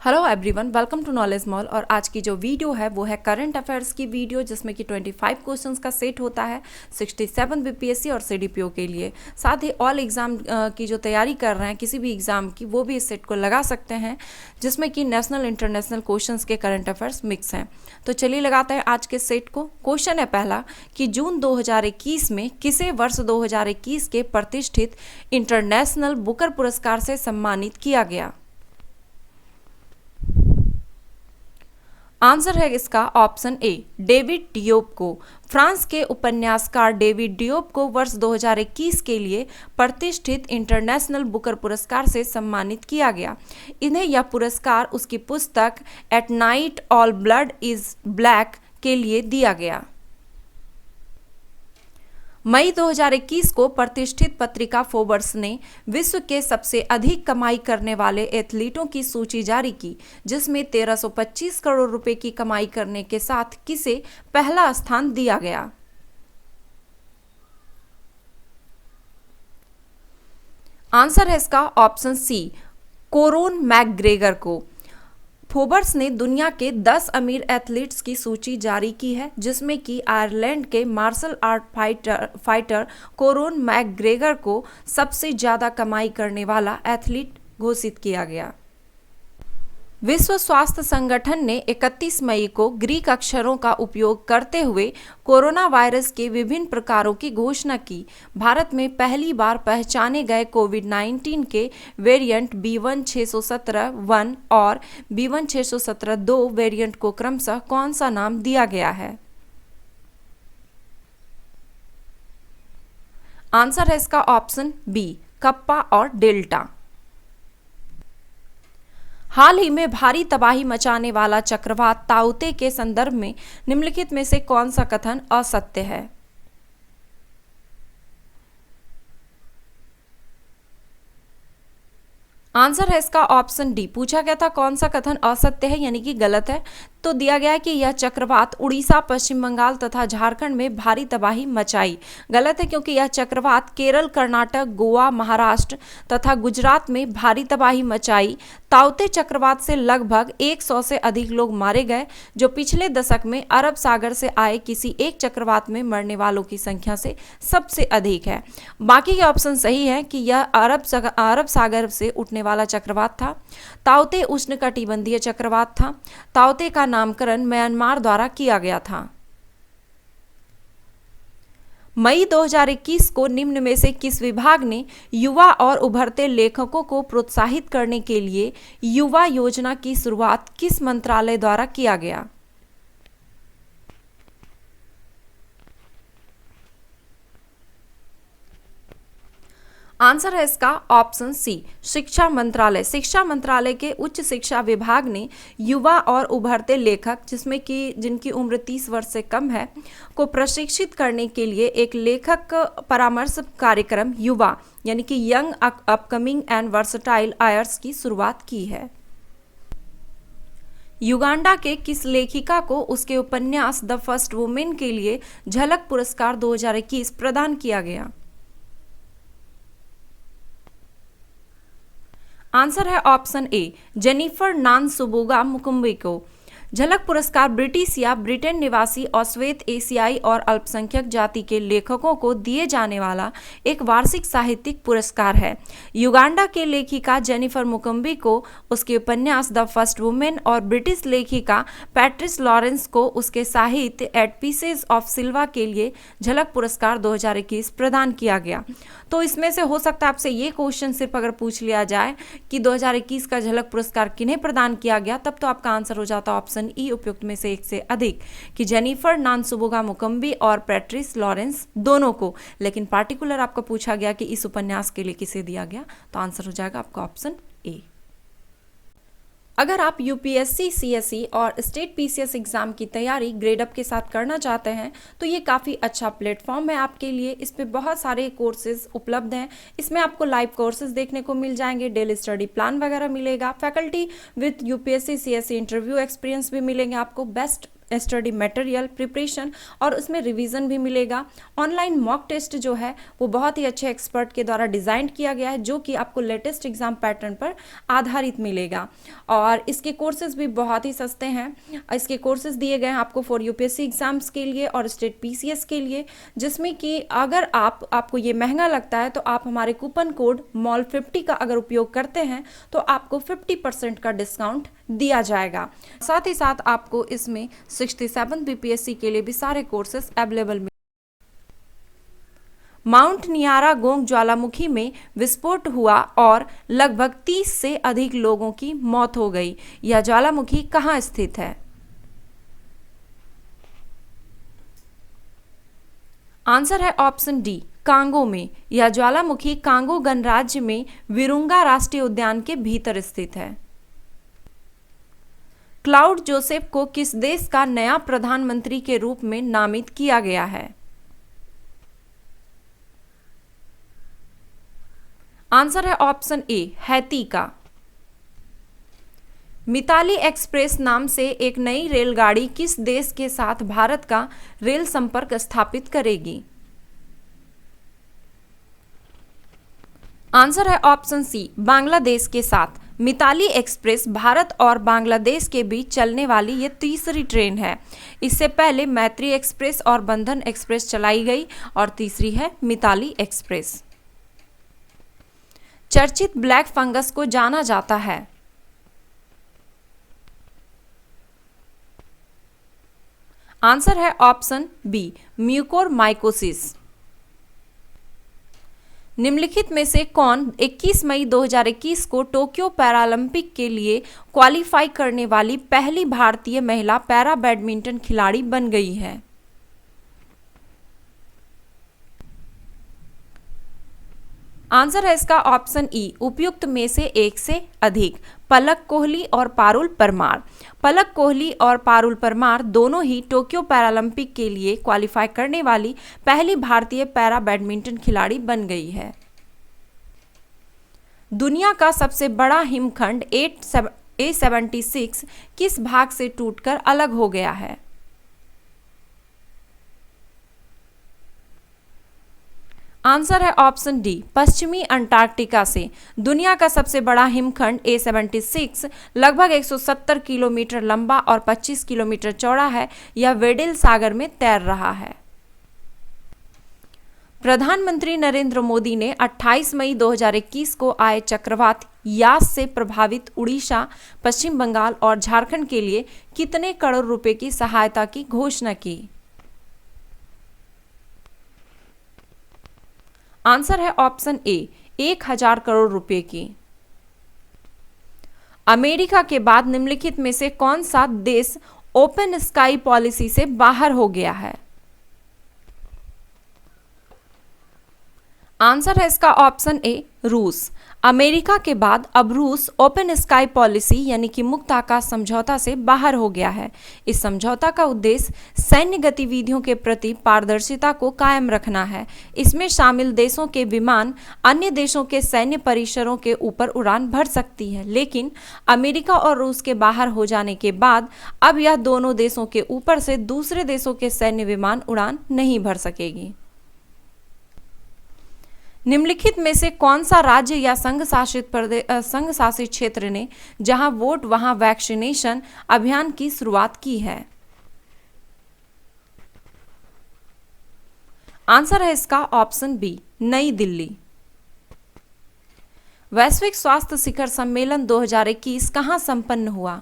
Hello everyone, welcome to Knowledge Mall. और आज की जो वीडियो है वो है करंट अफेयर्स की वीडियो, जिसमें कि 25 क्वेश्चंस का सेट होता है 67 बीपीएससी और सीडीपीओ के लिए। साथ ही ऑल एग्ज़ाम की जो तैयारी कर रहे हैं किसी भी एग्ज़ाम की, वो भी इस सेट को लगा सकते हैं, जिसमें कि नेशनल इंटरनेशनल क्वेश्चंस के करंट अफेयर्स मिक्स हैं। तो चलिए लगाते हैं आज के सेट को। क्वेश्चन है पहला कि जून 2021 में किसे वर्ष 2021 के प्रतिष्ठित इंटरनेशनल बुकर पुरस्कार से सम्मानित किया गया। आंसर है इसका ऑप्शन ए, डेविड डियोप को। फ्रांस के उपन्यासकार डेविड डियोप को वर्ष 2021 के लिए प्रतिष्ठित इंटरनेशनल बुकर पुरस्कार से सम्मानित किया गया। इन्हें यह पुरस्कार उसकी पुस्तक at night all blood is black के लिए दिया गया। मई 2021 को प्रतिष्ठित पत्रिका फोर्ब्स ने विश्व के सबसे अधिक कमाई करने वाले एथलीटों की सूची जारी की, जिसमें 1325 करोड़ रुपए की कमाई करने के साथ किसे पहला स्थान दिया गया। आंसर है इसका ऑप्शन सी, कोरोन मैकग्रेगर को। फोर्ब्स ने दुनिया के 10 अमीर एथलीट्स की सूची जारी की है, जिसमें कि आयरलैंड के मार्शल आर्ट फाइटर कोरोन मैकग्रेगर को सबसे ज़्यादा कमाई करने वाला एथलीट घोषित किया गया। विश्व स्वास्थ्य संगठन ने 31 मई को ग्रीक अक्षरों का उपयोग करते हुए कोरोना वायरस के विभिन्न प्रकारों की घोषणा की। भारत में पहली बार पहचाने गए कोविड-19 के वेरिएंट B1617-1 और B1617-2 वेरिएंट को क्रमशः कौन सा नाम दिया गया है। आंसर है इसका ऑप्शन बी, कप्पा और डेल्टा। हाल ही में भारी तबाही मचाने वाला चक्रवात ताउते के संदर्भ में निम्नलिखित में से कौन सा कथन असत्य है। आंसर है इसका ऑप्शन डी। पूछा गया था कौन सा कथन असत्य है, यानी कि गलत है। तो दिया गया है कि यह चक्रवात उड़ीसा, पश्चिम बंगाल तथा झारखंड में भारी तबाही मचाई। गलत है, क्योंकि यह चक्रवात केरल, कर्नाटक, गोवा, महाराष्ट्र तथा गुजरात में भारी तबाही मचाई। ताउते चक्रवात से लगभग 100 से अधिक लोग मारे गए, जो पिछले दशक में अरब सागर से आए किसी एक चक्रवात में मरने वालों की संख्या से सबसे अधिक है। बाकी के ऑप्शन सही है कि यह अरब सागर से उठने वाला चक्रवात था। ताउते उष्णकटिबंधीय चक्रवात था। ताउते का नामकरण म्यांमार द्वारा किया गया था। मई 2021 को निम्न में से किस विभाग ने युवा और उभरते लेखकों को प्रोत्साहित करने के लिए युवा योजना की शुरुआत किस मंत्रालय द्वारा किया गया। आंसर है इसका ऑप्शन सी, शिक्षा मंत्रालय। शिक्षा मंत्रालय के उच्च शिक्षा विभाग ने युवा और उभरते लेखक, जिसमें कि जिनकी उम्र 30 वर्ष से कम है, को प्रशिक्षित करने के लिए एक लेखक परामर्श कार्यक्रम युवा, यानी कि young upcoming and versatile Aires की शुरुआत की है। युगांडा के किस लेखिका को उसके उपन्यास द फर्स्ट वुमेन के लिए झलक पुरस्कार 2021 प्रदान किया गया। आंसर है ऑप्शन ए, जेनिफर नानसुबुगा मुकुम्बी को। झलक पुरस्कार ब्रिटिश या ब्रिटेन निवासी और श्वेत एशियाई और अल्पसंख्यक जाति के लेखकों को दिए जाने वाला एक वार्षिक साहित्यिक पुरस्कार है। युगांडा के लेखिका जेनिफर मुकुम्बी को उसके उपन्यास द फर्स्ट वुमेन और ब्रिटिश लेखिका पैट्रिस लॉरेंस को उसके साहित्य एट पीसेज ऑफ सिल्वा के लिए झलक पुरस्कार 2021 प्रदान किया गया। तो इसमें से हो सकता है आपसे ये क्वेश्चन सिर्फ अगर पूछ लिया जाए कि 2021 का झलक पुरस्कार किन्हें प्रदान किया गया, तब तो आपका आंसर हो जाता ऑप्शन ई, उपयुक्त में से एक से अधिक, कि जेनिफर नानसुबुगा मुकुम्बी और पैट्रिस लॉरेंस दोनों को। लेकिन पार्टिकुलर आपको पूछा गया कि इस उपन्यास के लिए किसे दिया गया, तो आंसर हो जाएगा आपका ऑप्शन ए। अगर आप यूपीएससी, सीएसई और स्टेट पीसीएस एग्जाम की तैयारी ग्रेड अप के साथ करना चाहते हैं, तो ये काफ़ी अच्छा प्लेटफॉर्म है आपके लिए। इस पे बहुत सारे कोर्सेज उपलब्ध हैं। इसमें आपको लाइव कोर्सेज देखने को मिल जाएंगे, डेली स्टडी प्लान वगैरह मिलेगा, faculty with UPSC, CSE interview experience भी मिलेंगे आपको, बेस्ट स्टडी मटेरियल प्रिपरेशन और उसमें रिवीजन भी मिलेगा। ऑनलाइन मॉक टेस्ट जो है वो बहुत ही अच्छे एक्सपर्ट के द्वारा डिज़ाइन किया गया है, जो कि आपको लेटेस्ट एग्जाम पैटर्न पर आधारित मिलेगा। और इसके कोर्सेज भी बहुत ही सस्ते हैं। इसके कोर्सेज दिए गए हैं आपको फॉर यूपीएससी एग्जाम्स के लिए और स्टेट पीसीएस के लिए, जिसमें कि अगर आपको ये महंगा लगता है तो आप हमारे कूपन कोड MOL50 का अगर उपयोग करते हैं तो आपको 50% का डिस्काउंट दिया जाएगा। साथ ही साथ आपको इसमें 67 बीपीएससी के लिए भी सारे कोर्सेज अवेलेबल मिले। माउंट नियारा गोंग ज्वालामुखी में विस्फोट हुआ और लगभग 30 से अधिक लोगों की मौत हो गई। यह ज्वालामुखी कहाँ स्थित है? आंसर है ऑप्शन डी, कांगो में। यह ज्वालामुखी कांगो गणराज्य में विरुंगा राष्ट्रीय उद्यान के भीतर स्थित है। क्लाउड जोसेफ को किस देश का नया प्रधानमंत्री के रूप में नामित किया गया है? आंसर है ऑप्शन ए, हैती का। मिताली एक्सप्रेस नाम से एक नई रेलगाड़ी किस देश के साथ भारत का रेल संपर्क स्थापित करेगी? आंसर है ऑप्शन सी, बांग्लादेश के साथ। मिताली एक्सप्रेस भारत और बांग्लादेश के बीच चलने वाली ये तीसरी ट्रेन है। इससे पहले मैत्री एक्सप्रेस और बंधन एक्सप्रेस चलाई गई और तीसरी है मिताली एक्सप्रेस। चर्चित ब्लैक फंगस को जाना जाता है। आंसर है ऑप्शन बी, म्यूकोरमाइकोसिस। निम्नलिखित में से कौन 21 मई 2021 को टोक्यो पैरालंपिक के लिए क्वालिफाई करने वाली पहली भारतीय महिला पैरा बैडमिंटन खिलाड़ी बन गई है? आंसर है इसका ऑप्शन ई, उपयुक्त में से एक से अधिक। पलक कोहली और पारुल परमार। पलक कोहली और पारुल परमार दोनों ही टोक्यो पैरालंपिक के लिए क्वालिफाई करने वाली पहली भारतीय पैरा बैडमिंटन खिलाड़ी बन गई है। दुनिया का सबसे बड़ा हिमखंड A76 किस भाग से टूटकर अलग हो गया है? आंसर है ऑप्शन डी, पश्चिमी अंटार्कटिका से। दुनिया का सबसे बड़ा हिमखंड A76 लगभग 170 किलोमीटर लंबा और 25 किलोमीटर चौड़ा है। यह वेडेल सागर में तैर रहा है। प्रधानमंत्री नरेंद्र मोदी ने 28 मई 2021 को आए चक्रवात यास से प्रभावित उड़ीसा, पश्चिम बंगाल और झारखंड के लिए कितने करोड़ रुपए की सहायता की घोषणा की? आंसर है ऑप्शन ए, 1000 करोड़ रुपए की। अमेरिका के बाद निम्नलिखित में से कौन सा देश ओपन स्काई पॉलिसी से बाहर हो गया है? आंसर है इसका ऑप्शन ए, रूस। अमेरिका के बाद अब रूस ओपन स्काई पॉलिसी यानी कि मुक्त आकाश समझौता से बाहर हो गया है। इस समझौता का उद्देश्य सैन्य गतिविधियों के प्रति पारदर्शिता को कायम रखना है। इसमें शामिल देशों के विमान अन्य देशों के सैन्य परिसरों के ऊपर उड़ान भर सकती है, लेकिन अमेरिका और रूस के बाहर हो जाने के बाद अब यह दोनों देशों के ऊपर से दूसरे देशों के सैन्य विमान उड़ान नहीं भर सकेगी। निम्नलिखित में से कौन सा राज्य या संघ शासित क्षेत्र ने जहां वोट वहां वैक्सीनेशन अभियान की शुरुआत की है? आंसर है इसका ऑप्शन बी, नई दिल्ली। वैश्विक स्वास्थ्य शिखर सम्मेलन 2021 कहां संपन्न हुआ?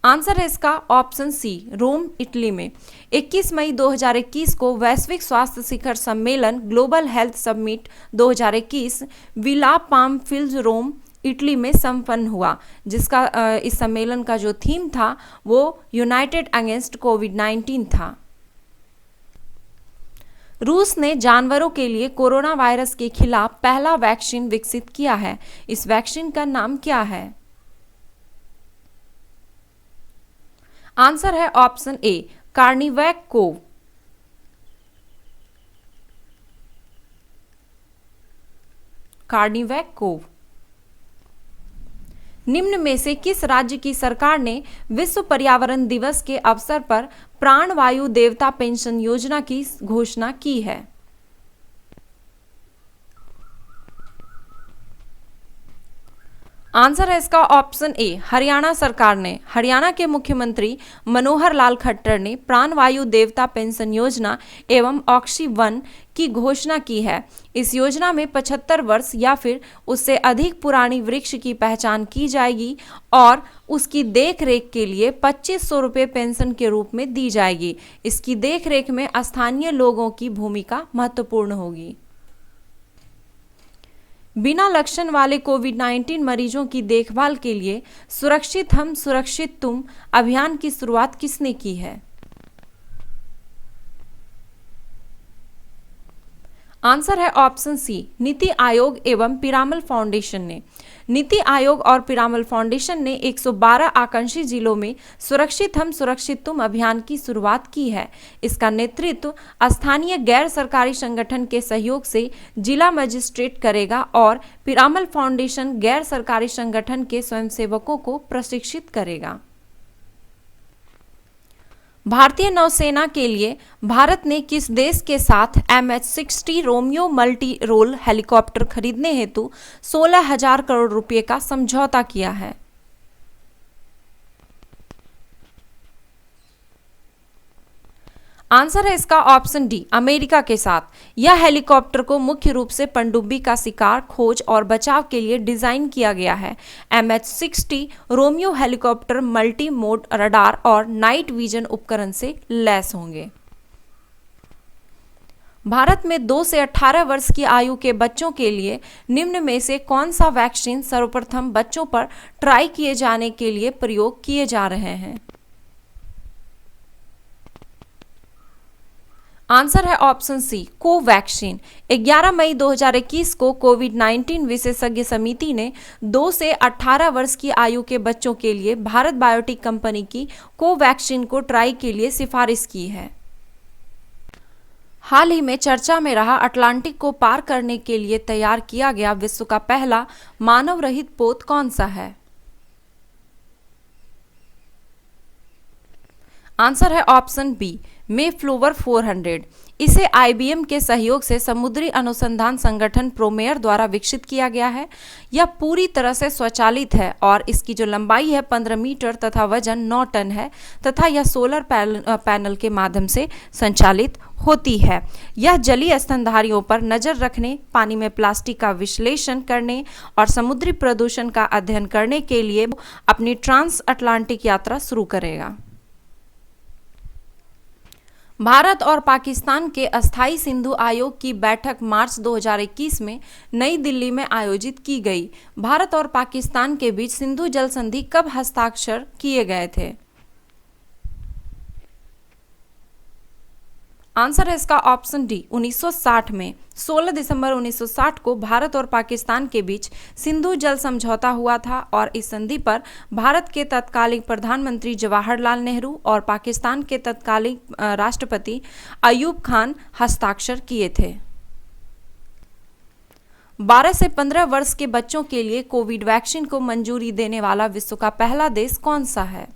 आंसर है इसका ऑप्शन सी, रोम, इटली में। 21 मई 2021 को वैश्विक स्वास्थ्य शिखर सम्मेलन global health summit 2021 villa Pamphili, Rome, Italy में संपन्न हुआ, जिसका इस सम्मेलन का जो थीम था वो यूनाइटेड अगेंस्ट कोविड-19 था। रूस ने जानवरों के लिए कोरोना वायरस के खिलाफ पहला वैक्सीन विकसित किया है। इस वैक्सीन का नाम क्या है? आंसर है ऑप्शन ए, कार्निवैक कोव। कार्निवैक कोव। निम्न में से किस राज्य की सरकार ने विश्व पर्यावरण दिवस के अवसर पर प्राणवायु देवता पेंशन योजना की घोषणा की है? आंसर है इसका ऑप्शन ए, हरियाणा सरकार ने। हरियाणा के मुख्यमंत्री मनोहर लाल खट्टर ने प्राणवायु देवता पेंशन योजना एवं ऑक्सी-1 की घोषणा की है। इस योजना में 75 वर्ष या फिर उससे अधिक पुरानी वृक्ष की पहचान की जाएगी और उसकी देखरेख के लिए 2500 रुपये पेंशन के रूप में दी जाएगी। इसकी देखरेख में स्थानीय लोगों की भूमिका महत्वपूर्ण होगी। बिना लक्षण वाले कोविड-19 मरीजों की देखभाल के लिए सुरक्षित हम सुरक्षित तुम अभियान की शुरुआत किसने की है? आंसर है ऑप्शन सी, नीति आयोग एवं पिरामल फाउंडेशन ने। नीति आयोग और पिरामल फाउंडेशन ने 112 आकांक्षी जिलों में सुरक्षित हम सुरक्षित तुम अभियान की शुरुआत की है। इसका नेतृत्व स्थानीय गैर सरकारी संगठन के सहयोग से जिला मजिस्ट्रेट करेगा और पिरामल फाउंडेशन गैर सरकारी संगठन के स्वयंसेवकों को प्रशिक्षित करेगा। भारतीय नौसेना के लिए भारत ने किस देश के साथ MH-60 Romeo multi role helicopter खरीदने हेतु 16,000 करोड़ रुपए का समझौता किया है? आंसर है इसका ऑप्शन डी, अमेरिका के साथ। यह हेलीकॉप्टर को मुख्य रूप से पनडुब्बी का शिकार, खोज और बचाव के लिए डिजाइन किया गया है। MH-60 Romeo helicopter multi mode radar और नाइट विजन उपकरण से लैस होंगे। भारत में 2 से 18 वर्ष की आयु के बच्चों के लिए निम्न में से कौन सा वैक्सीन सर्वप्रथम बच्चों पर ट्राई किए जाने के लिए प्रयोग किए जा रहे हैं? आंसर है ऑप्शन सी, कोवैक्सीन। 11 मई 2021 को कोविड-19 विशेषज्ञ समिति ने 2 से 18 वर्ष की आयु के बच्चों के लिए भारत बायोटेक कंपनी की कोवैक्सीन को ट्राई के लिए सिफारिश की है। हाल ही में चर्चा में रहा अटलांटिक को पार करने के लिए तैयार किया गया विश्व का पहला मानव रहित पोत कौन सा है? आंसर है ऑप्शन बी, मेफ्लोवर 400। इसे IBM के सहयोग से समुद्री अनुसंधान संगठन प्रोमेयर द्वारा विकसित किया गया है। यह पूरी तरह से स्वचालित है और इसकी जो लंबाई है 15 मीटर तथा वजन 9 टन है तथा यह सोलर पैनल के माध्यम से संचालित होती है। यह जलीय स्तनधारियों पर नजर रखने, पानी में प्लास्टिक का विश्लेषण करने और समुद्री प्रदूषण का अध्ययन करने के लिए अपनी ट्रांस अटलांटिक यात्रा शुरू करेगा। भारत और पाकिस्तान के अस्थायी सिंधु आयोग की बैठक मार्च 2021 में नई दिल्ली में आयोजित की गई। भारत और पाकिस्तान के बीच सिंधु जल संधि कब हस्ताक्षर किए गए थे? आंसर है इसका ऑप्शन डी, 1960 में। 16 दिसंबर 1960 को भारत और पाकिस्तान के बीच सिंधु जल समझौता हुआ था और इस संधि पर भारत के तत्कालीन प्रधानमंत्री जवाहरलाल नेहरू और पाकिस्तान के तत्कालीन राष्ट्रपति अयूब खान हस्ताक्षर किए थे। 12 से 15 वर्ष के बच्चों के लिए कोविड वैक्सीन को मंजूरी देने वाला विश्व का पहला देश कौन सा है?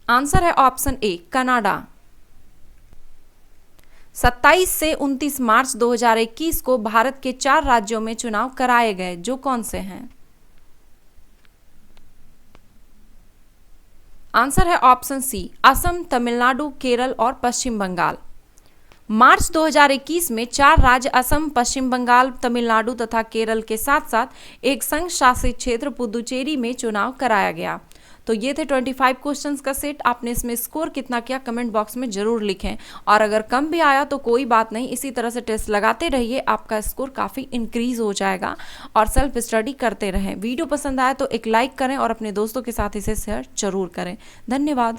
आंसर है ऑप्शन ए, कनाडा। 27 से 29 मार्च 2021 को भारत के 4 राज्यों में चुनाव कराए गए, जो कौन से हैं? आंसर है ऑप्शन सी, असम, तमिलनाडु, केरल और पश्चिम बंगाल। मार्च 2021 में 4 राज्य असम, पश्चिम बंगाल, तमिलनाडु तथा केरल के साथ साथ एक संघ शासित क्षेत्र पुदुचेरी में चुनाव कराया गया। तो ये थे 25 क्वेश्चंस का सेट। आपने इसमें स्कोर कितना किया कमेंट बॉक्स में जरूर लिखें और अगर कम भी आया तो कोई बात नहीं, इसी तरह से टेस्ट लगाते रहिए, आपका स्कोर काफ़ी इंक्रीज हो जाएगा। और सेल्फ स्टडी करते रहें। वीडियो पसंद आया तो एक लाइक करें और अपने दोस्तों के साथ इसे शेयर जरूर करें। धन्यवाद।